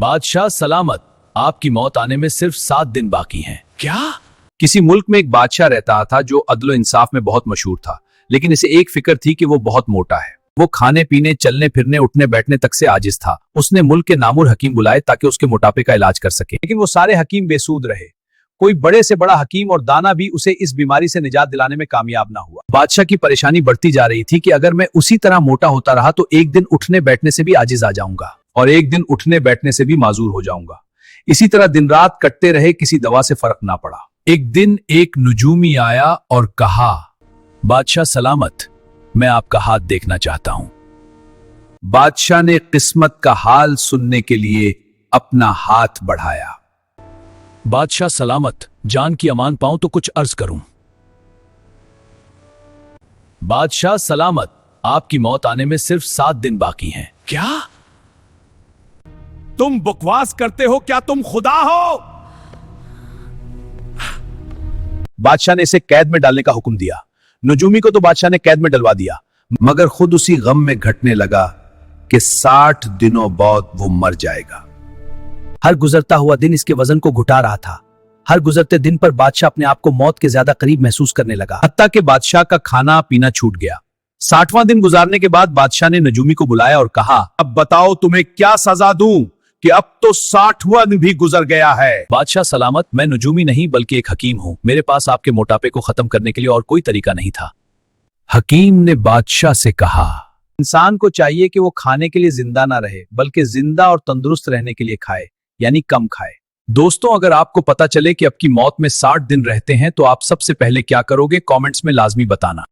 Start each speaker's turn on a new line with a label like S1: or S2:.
S1: बादशाह सलामत, आपकी मौत आने में सिर्फ 7 दिन बाकी हैं। क्या? किसी मुल्क में एक बादशाह रहता था जो अदल इंसाफ में बहुत मशहूर था, लेकिन इसे एक फिक्र थी कि वो बहुत मोटा है। वो खाने पीने, चलने फिरने, उठने बैठने तक से आजिज था। उसने मुल्क के नामुर हकीम बुलाए ताकि उसके मोटापे का इलाज कर सके, लेकिन वो सारे हकीम बेसूद रहे। कोई बड़े से बड़ा हकीम और दाना भी उसे इस बीमारी से निजात दिलाने में कामयाब ना हुआ। बादशाह की परेशानी बढ़ती जा रही थी कि अगर मैं उसी तरह मोटा होता रहा तो एक दिन उठने बैठने से भी आजिज आ जाऊंगा और एक दिन उठने बैठने से भी माजूर हो जाऊंगा। इसी तरह दिन रात कटते रहे, किसी दवा से फर्क ना पड़ा। एक दिन एक नुजूमी आया और कहा, बादशाह सलामत, मैं आपका हाथ देखना चाहता हूं। बादशाह ने किस्मत का हाल सुनने के लिए अपना हाथ बढ़ाया। बादशाह सलामत, जान की अमान पाऊं तो कुछ अर्ज करूं। बादशाह सलामत, आपकी मौत आने में सिर्फ 7 दिन बाकी हैं। क्या?
S2: तुम बकवास करते हो? क्या तुम खुदा हो?
S1: बादशाह ने इसे कैद में डालने का हुक्म दिया। नुजूमी को तो बादशाह ने कैद में डलवा दिया, मगर खुद उसी गम में घटने लगा कि 60 दिनों बाद वो मर जाएगा। हर गुजरता हुआ दिन इसके वजन को घुटा रहा था। हर गुजरते दिन पर बादशाह अपने आप को मौत के ज्यादा करीब महसूस करने लगा, हत्ता कि बादशाह का खाना पीना छूट गया। 60वां दिन गुजारने के बाद बादशाह ने नजूमी को बुलाया और कहा,
S2: अब बताओ तुम्हें क्या सजा दूं कि अब तो 60वां दिन भी गुजर गया है।
S1: बादशाह सलामत, मैं नजूमी नहीं बल्कि एक हकीम हूं। मेरे पास आपके मोटापे को खत्म करने के लिए और कोई तरीका नहीं था। हकीम ने बादशाह से कहा, इंसान को चाहिए कि वो खाने के लिए जिंदा ना रहे, बल्कि जिंदा और तंदुरुस्त रहने के लिए खाए, यानी कम खाए। दोस्तों, अगर आपको पता चले कि आपकी मौत में 60 दिन रहते हैं तो आप सबसे पहले क्या करोगे? कमेंट्स में लाजमी बताना।